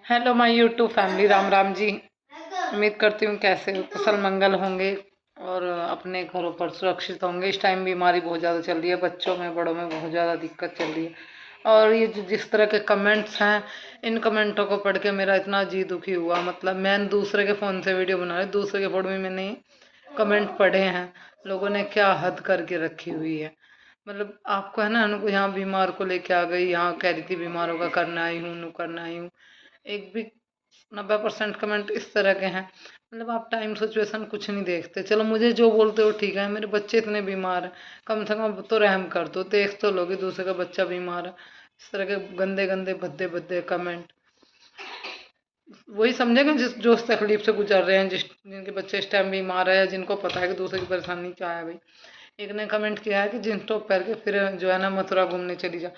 Hello my YouTube family, Ram Ram ji. उम्मीद करती हूँ कैसे हो, कुशल मंगल होंगे और अपने घरों पर सुरक्षित होंगे। इस टाइम बीमारी बहुत ज़्यादा चल रही है, बच्चों में बड़ों में बहुत ज़्यादा दिक्कत चल रही है। और ये जिस तरह के कमेंट्स हैं, इन कमेंटों को पढ़ के मेरा इतना जी दुखी हुआ। मतलब मैं दूसरे के फ़ोन से वीडियो बना रही, दूसरे के फ़ोन में मैंने कमेंट पढ़े हैं। लोगों ने क्या हद करके रखी हुई है। मतलब आपको है ना, उनको यहाँ बीमार को लेके आ गई, यहाँ कह रही थी बीमारों का करना आई हूँ, नू करना आई हूँ। एक भी 90% कमेंट इस तरह के हैं। मतलब आप टाइम सिचुएशन कुछ नहीं देखते। चलो मुझे जो बोलते हो ठीक है, मेरे बच्चे इतने बीमार हैं, कम से कम तो रहम कर दो, देख तो लोगे दूसरे का बच्चा बीमार है। इस तरह के गंदे गंदे भद्दे भद्दे कमेंट, वही समझेंगे जिस जो उस तकलीफ से गुजर रहे हैं, जिनके बच्चे इस टाइम बीमार है, या जिनको पता है कि दूसरे की परेशानी क्या है भाई। एक ने कमेंट किया है कि जींस टॉप पहन के फिर जो है ना मथुरा घूमने चली जा।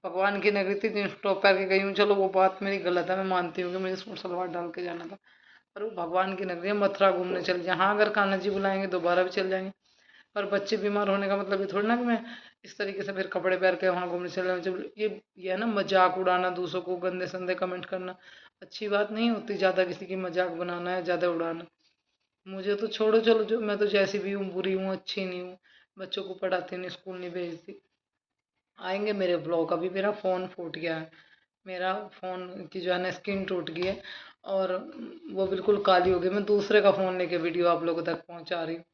भगवान की नगरी थी, जींस टॉप पहन के गई हूँ, चलो वो बात मेरी गलत है, मैं मानती हूँ कि मुझे सूट सलवार डाल के जाना था। पर वो भगवान की नगरी है, मथुरा घूमने चल जाए। हाँ, अगर कान्हा जी बुलाएंगे दोबारा भी चल जाएंगे। पर बच्चे बीमार होने का मतलब ये थोड़ी ना कि मैं इस तरीके से फिर कपड़े पहन के वहां घूमने चले जाऊं। ये है ना मजाक उड़ाना, दूसरों को गंदे संदे कमेंट करना अच्छी बात नहीं होती। ज्यादा किसी की मजाक बनाना है, ज्यादा उड़ाना। मुझे तो छोड़ो, चलो जो मैं तो जैसी भी हूँ, बुरी हूँ, अच्छी नहीं हूँ, बच्चों को पढ़ाती नहीं, स्कूल नहीं भेजती। आएंगे मेरे ब्लॉग। अभी मेरा फ़ोन फूट गया है, मेरा फ़ोन की जो है ना स्क्रीन टूट गई है, और वो बिल्कुल काली हो गई। मैं दूसरे का फ़ोन लेके वीडियो आप लोगों तक पहुंचा रही हूँ,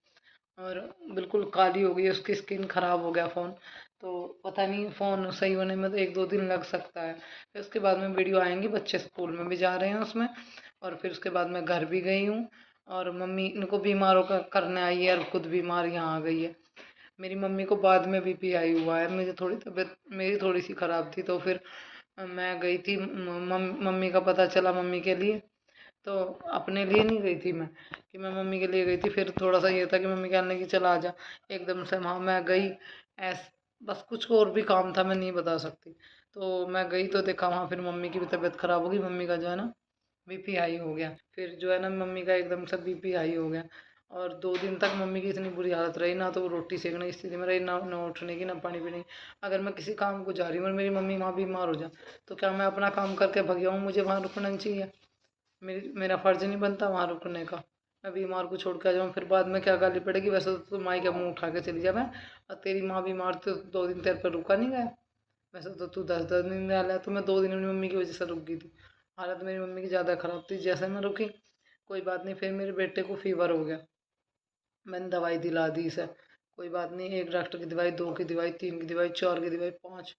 और बिल्कुल काली हो गई, उसकी स्क्रीन खराब हो गया फ़ोन। तो पता नहीं फ़ोन सही होने में तो 1-2 दिन लग सकता है। फिर उसके बाद में वीडियो आएंगी, बच्चे स्कूल में भी जा रहे हैं उसमें। और फिर उसके बाद मैं घर भी गई हूँ, और मम्मी इनको बीमारों का करने आई है, और खुद बीमार यहाँ आ गई है। मेरी मम्मी को बाद में बीपी हाई हुआ है, मुझे थोड़ी तबीयत मेरी थोड़ी सी ख़राब थी, तो फिर मैं गई थी। मम्मी का पता चला, मम्मी के लिए। तो अपने लिए नहीं गई थी मैं, कि मैं मम्मी के लिए गई थी। फिर थोड़ा सा ये था कि मम्मी कहने की चला आ जा, एकदम से वहाँ मैं गई। ऐस बस कुछ और भी काम था, मैं नहीं बता सकती। तो मैं गई तो देखा वहाँ, फिर मम्मी की भी तबीयत खराब हो गई, मम्मी का जो है ना बीपी हाई हो गया। फिर जो है ना मम्मी का एकदम से बीपी हाई हो गया, और 2 दिन तक मम्मी की इतनी बुरी हालत रही, ना तो वो रोटी सेकने की स्थिति में रही, ना ना उठने की, ना पानी पीने की। अगर मैं किसी काम को जा रही हूँ और मेरी मम्मी वहाँ बीमार हो जाए, तो क्या मैं अपना काम करके भग जाऊँ? मुझे वहाँ रुकना नहीं चाहिए? मेरा फर्ज नहीं बनता वहाँ रुकने का? मैं बीमार को छोड़ के आ जाऊँ, फिर बाद में क्या गाली पड़ेगी? वैसे तो माई का मुंह उठा के चली जा मैं, और तेरी माँ बीमार थी तो 2 दिन तेरे पर रुका नहीं गया। वैसे तो तू 10-10 दिन डाला है, तो मैं 2 दिन अपनी मम्मी की वजह से रुक गई थी। हालत मेरी मम्मी की ज़्यादा ख़राब थी, जैसे मैं रुकी कोई बात नहीं, फिर मेरे बेटे को फीवर हो गया। मैंने दवाई दिला दी इसे, कोई बात नहीं, एक डॉक्टर की दवाई, दो की दवाई, तीन की दवाई, चार की दवाई, पाँच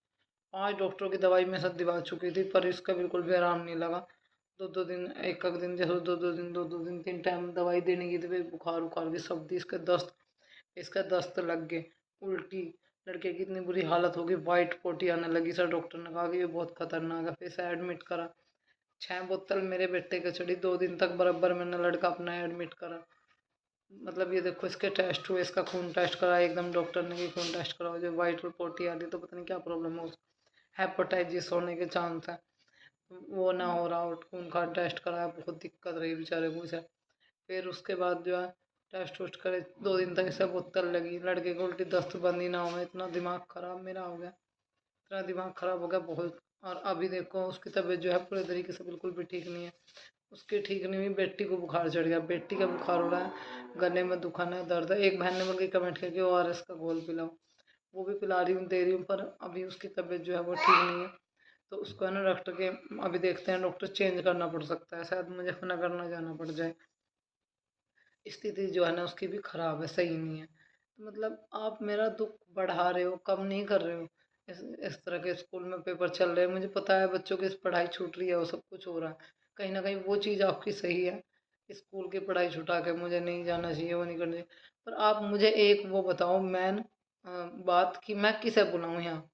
पाँच डॉक्टरों की दवाई मैं सब दिवा चुकी थी, पर इसका बिल्कुल भी आराम नहीं लगा। 2-2 दिन, एक एक दिन, जैसे 2-2 दिन, 2-2 दिन, 3 टाइम दवाई देने की थी। बुखार उखार की सर्दी, इसका दस्त लग गए, उल्टी। लड़के की इतनी बुरी हालत होगी, वाइट पोटी आने लगी। सर डॉक्टर ने कहा कि ये बहुत खतरनाक है, फिर से एडमिट करा। 6 बोतल मेरे बेटे के चढ़ी, 2 दिन तक बराबर मैंने लड़का अपना एडमिट करा। मतलब ये देखो, इसके टेस्ट हुए, इसका खून टेस्ट करा एकदम, डॉक्टर ने कि खून टेस्ट कराओ, जो वाइट पोटी आ रही तो पता नहीं क्या प्रॉब्लम हो, हेपेटाइटिस होने के चांस है। वो ना हो रहा, और खून का टेस्ट कराया, बहुत दिक्कत रही बेचारे को इसे। फिर उसके बाद जो है टेस्ट वेस्ट करे, 2 दिन तक इसे बोतल लगी। लड़के को उल्टी दस्त बंदी ना हो, इतना दिमाग खराब मेरा हो गया, इतना दिमाग खराब हो गया बहुत। और अभी देखो उसकी तबीयत जो है पूरे तरीके से बिल्कुल भी ठीक नहीं है। उसकी ठीक नहीं हुई, बेटी को बुखार चढ़ गया, बेटी का बुखार हो रहा है, गले में दुखाना है, दर्द है। एक बहन ने मुझे कमेंट किया कि ORS का घोल पिलाओ, वो भी पिला रही हूँ, दे रही हूँ, पर अभी उसकी तबीयत जो है वो ठीक नहीं है। तो उसको है ना डॉक्टर के, अभी देखते हैं, डॉक्टर चेंज करना पड़ सकता है, शायद मुझे नगर ना जाना पड़ जाए। स्थिति जो है ना उसकी भी खराब है, सही नहीं है। तो मतलब आप मेरा दुख बढ़ा रहे हो, कम नहीं कर रहे हो। इस तरह के स्कूल में पेपर चल रहे हैं, मुझे पता है बच्चों की पढ़ाई छूट रही है, वो सब कुछ हो रहा है। कहीं ना कहीं वो चीज़ आपकी सही है, स्कूल की पढ़ाई छुटा के मुझे नहीं जाना चाहिए, वो नहीं करना चाहिए। पर आप मुझे एक वो बताओ मैन बात, कि मैं किसे बुलाऊं यहाँ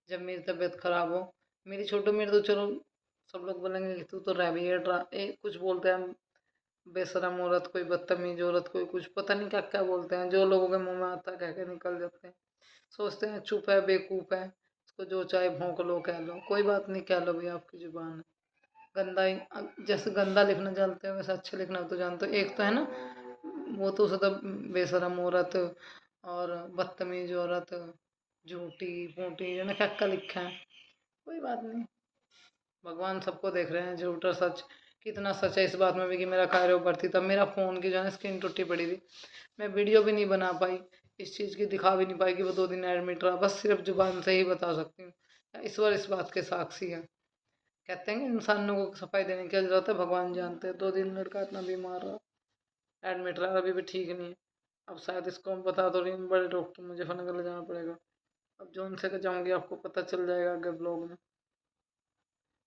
जब मेरी तबीयत खराब हो? मेरी छोटो मेरी तो चलो, सब लोग बोलेंगे कि तू तो रह भी है, कुछ बोलते हैं बेशरम औरत, कोई बदतमीज औरत, कोई कुछ पता नहीं क्या क्या बोलते हैं, जो लोगों के मुंह में आता है कह के निकल जाते हैं। सोचते हैं चुप है, बेवकूफ़ है, उसको जो चाहे भौंक लो, कह लो, कोई बात नहीं, कह लो भाई, आपकी जुबान है। गंदा ही, जैसे गंदा लिखना जानते हैं वैसे अच्छा लिखना तो जानते हो। एक तो है ना, वो तो सदा बेशरम औरत और बदतमीज औरत, झूठी फूटी, जो ना क्या क्या लिखा है। कोई बात नहीं, भगवान सबको देख रहे हैं, झूठ और सच। कितना सच है इस बात में भी कि मेरा कार्य ऊपर थी, तब मेरा फ़ोन की जो है स्क्रीन टूटी पड़ी थी, मैं वीडियो भी नहीं बना पाई, इस चीज़ की दिखा भी नहीं पाई कि वो 2 दिन एडमिट रहा, बस सिर्फ जुबान से ही बता सकती हूँ। ईश्वर इस बात के साक्षी है। कहते हैं कि इंसानों को सफाई देने की जरूरत है, भगवान जानते हैं। 2 दिन लड़का इतना बीमार रहा, एडमिट रहा, अभी भी ठीक नहीं है। अब शायद इसको हम बता तो रही हूँ, बड़े डॉक्टर मुझे फनगर ले जाना पड़ेगा। अब जो उनसे जाऊँगी आपको पता चल जाएगा आगे ब्लॉग में।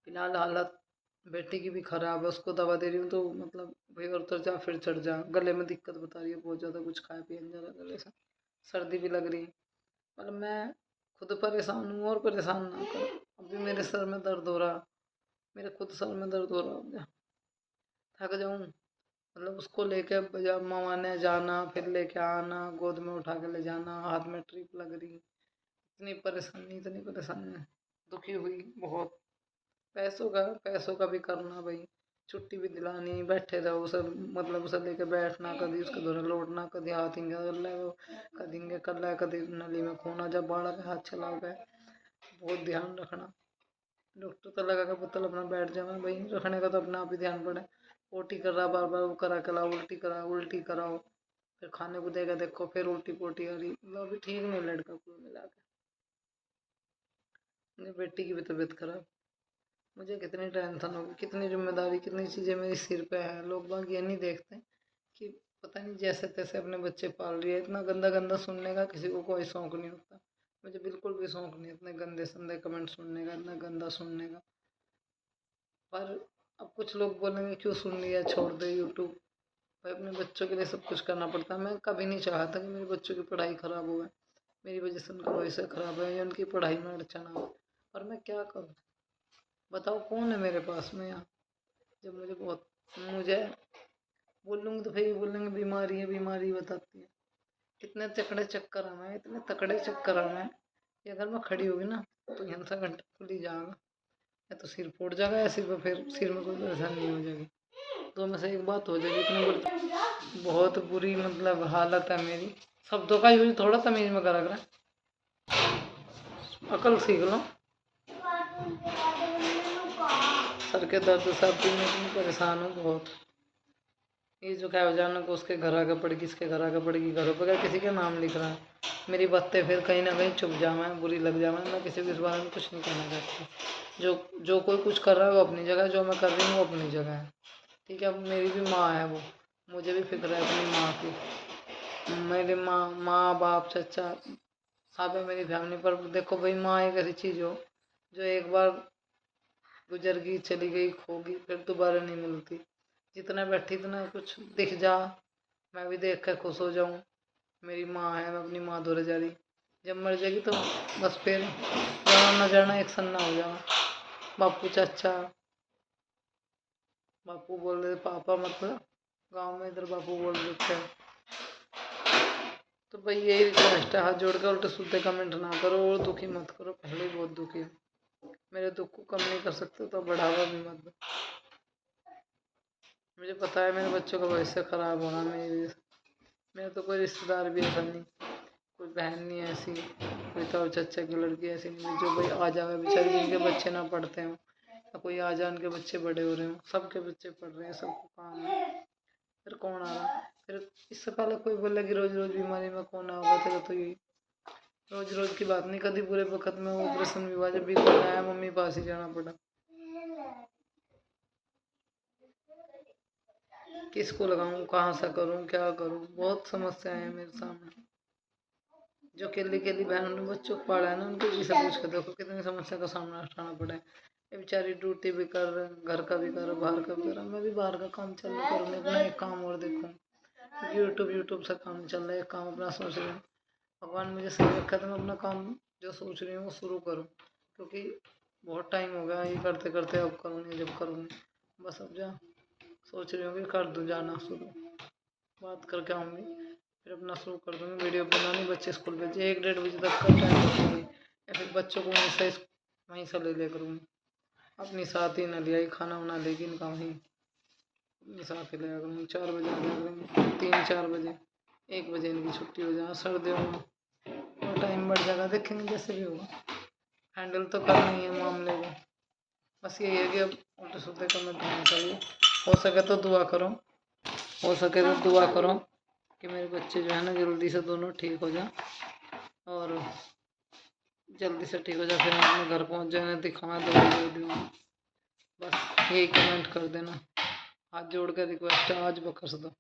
फिलहाल हालत बेटी की भी खराब है, उसको दवा दे रही हूँ तो मतलब भाई और उतर जा फिर चढ़ जा, गले में दिक्कत बता रही है बहुत ज़्यादा, कुछ खाए पिए नहीं जा रहा गले से, सर्दी भी लग रही है। मतलब मैं खुद परेशान हूँ और परेशान ना करो। अभी मेरे सर में दर्द हो रहा, मेरे खुद सर में दर्द हो रहा, थक जाऊँ। मतलब उसको लेके जब मवाने जाना, फिर लेके आना, गोद में उठा के ले जाना, हाथ में ट्रिप लग रही, इतनी परेशानी, दुखी हुई बहुत। पैसों का भी करना भाई, छुट्टी भी दिलानी, बैठे रहो सब, मतलब उसे लेके बैठना, कभी उसके दौरे लौटना, कभी हाथ इंगे कर ले कभी इंगे कर ले, कभी नली में खूना जब बाढ़ के हाथ चलाओ गए, बहुत ध्यान रखना। डॉक्टर तो लगा के बोतल अपना बैठ जाए भाई, रखने का तो अपना आप ही ध्यान पड़े। पोटी कर रहा बार बार, वो करा के लाओ, उल्टी कराओ, फिर खाने को देगा देखो, फिर उल्टी पोटी आ रही, मतलब अभी ठीक नहीं लड़का कुल मिला के। मेरी बेटी की भी तबीयत खराब, मुझे कितनी टेंशन होगी, कितनी जिम्मेदारी, कितनी चीज़ें मेरे सिर पे हैं। लोग बाग ये नहीं देखते कि पता नहीं जैसे तैसे अपने बच्चे पाल रही है। इतना गंदा गंदा सुनने का किसी को कोई शौक नहीं होता, मुझे बिल्कुल भी शौक नहीं इतने गंदे संदे कमेंट सुनने का, इतना गंदा सुनने का। पर अब कुछ लोग बोलेंगे क्यों सुन लिया, छोड़ दे यूट्यूब। भाई अपने बच्चों के लिए सब कुछ करना पड़ता है। मैं कभी नहीं चाहता कि मेरे बच्चों की पढ़ाई खराब हो, मेरी वजह से उनका भविष्य खराब है या उनकी पढ़ाई में अड़चन हो, और मैं क्या करूँ बताओ, कौन है मेरे पास में यहाँ। जब मुझे बोलूँगी तो फिर बोलेंगे बीमारी बताती है। इतने तकड़े चक्कर आना है, इतने तकड़े चक्कर आना है कि अगर मैं खड़ी होगी ना तो यहाँ से घंटा खुल ही जाएगा, या तो सिर फूट जाएगा, या सिर पर फिर सिर में कोई परेशानी नहीं हो जाएगी, तो में से एक बात हो जाएगी। इतनी बुरी, बहुत बुरी मतलब हालत है मेरी। शब्दों का यूज थोड़ा तमीज में करा करें, अकल सीख लो। सर के दर्द सब दिन में इतनी परेशान हूँ बहुत। ये जो क्या हो जाना को उसके घर आगे पड़ेगी, इसके घर आगे पड़ेगी, घरों पर किसी का नाम लिख रहा है, मेरी बातें फिर कहीं ना कहीं चुप जावा है, बुरी लग जावा है। मैं किसी को इस बारे में कुछ नहीं कहना चाहती। जो कोई कुछ कर रहा है वो अपनी जगह, जो मैं कर रही हूँ वो अपनी जगह है, ठीक है। अब मेरी भी माँ है, वो मुझे भी फिक्र है अपनी माँ की। मेरी माँ बाप चाचा सब है मेरी फैमिली पर। देखो भाई, माँ एक ऐसी चीज़ हो जो एक बार गुजर गई, चली गई, खोगी, फिर दोबारा नहीं मिलती। जितना बैठी इतना कुछ दिख जा, मैं भी देख कर खुश हो जाऊँ। मेरी माँ है, मैं अपनी माँ धोरे जा रही, जब मर जाएगी तो बस फिर जाना न जाना एक सन्ना हो जाना। बापू चाचा, बापू बोल रहे पापा, मतलब गांव में इधर बापू बोल देते हैं। तो भाई यही रिक्वेस्ट है, हाथ जोड़ कर उल्टे सीधे कमेंट ना करो और दुखी मत करो, पहले ही बहुत दुखी है। मेरे दुख को कम नहीं कर सकते तो बढ़ावा भी मत दो। मुझे पता है मेरे बच्चों का भविष्य खराब होना मेरी वजह से। मेरा तो कोई रिश्तेदार भी ऐसा नहीं, कोई बहन नहीं ऐसी, कोई ताऊ चाचा की लड़की ऐसी नहीं जो भाई आ जाए बेचारी, जिनके बच्चे ना पढ़ते हों, या कोई आ जाए उनके बच्चे बड़े हो रहे हों। सबके बच्चे पढ़ रहे हैं, सबको काम है, फिर कौन आ रहा है। फिर इससे पहले कोई बोले कि रोज रोज बीमारी में कौन आओगे, तेरा तो यही रोज रोज की बात नहीं, कभी बुरे वक्त में ऑपरेशन भी हुआ, जब भी कोई आया मम्मी पास ही जाना पड़ा। किसको लगाऊं, कहाँ से करूं, क्या करूं, बहुत समस्याएं हैं मेरे सामने। जो अकेली अकेली बहनों ने बच्चों को पढ़ा है ना, उनको भी सब कुछ कर देखो कितनी समस्या का सामना उठाना पड़ा है। ये बेचारी ड्यूटी भी कर रहे, घर का भी कर रहा, बाहर का भी कर रहा। मैं भी बाहर का काम चालू करूँगी, अपना एक काम और देखूँ, क्योंकि यूट्यूब से काम चल रहा है, एक काम अपना सोच रही हूँ। भगवान मुझे सही रखा तो मैं अपना काम जो सोच रही हूँ वो शुरू करूँ, क्योंकि बहुत टाइम हो गया ये करते करते, अब करूँगी जब करूँगी, बस अब जा सोच रही हूँ कि कर दूँ जाना शुरू, बात करके आऊँगी, फिर अपना शुरू कर दूँगी वीडियो बनानी। बच्चे स्कूल भेजे 1-1:30 बजे तक का टाइम रखूँगी, या फिर बच्चों को वहीं से ले करूँगी। अपनी साथ ही न ले आई, खाना वाना लेगी इनका वहीं अपनी साथ ही ले करूँगी। 4 बजे आ जाया करूँगी, 3-4 बजे, 1 बजे इनकी छुट्टी हो जाए, सर्दियों में और टाइम बढ़ जाएगा, देखेंगे जैसे भी होगा, हैंडल तो करना ही है मामले को। बस यही है कि अब उल्टे सीधे कमेंट होने चाहिए। हो सके तो दुआ करो, हो सके तो दुआ करो कि मेरे बच्चे जो है ना जल्दी से दोनों ठीक हो जाए और जल्दी से ठीक हो जाए, फिर मैं अपने घर पहुंच जाए, दिखाऊँ, दवाई दे दूँ। बस यही कमेंट कर देना, हाथ जोड़ कर रिक्वेस्ट है, आज बख्श दो।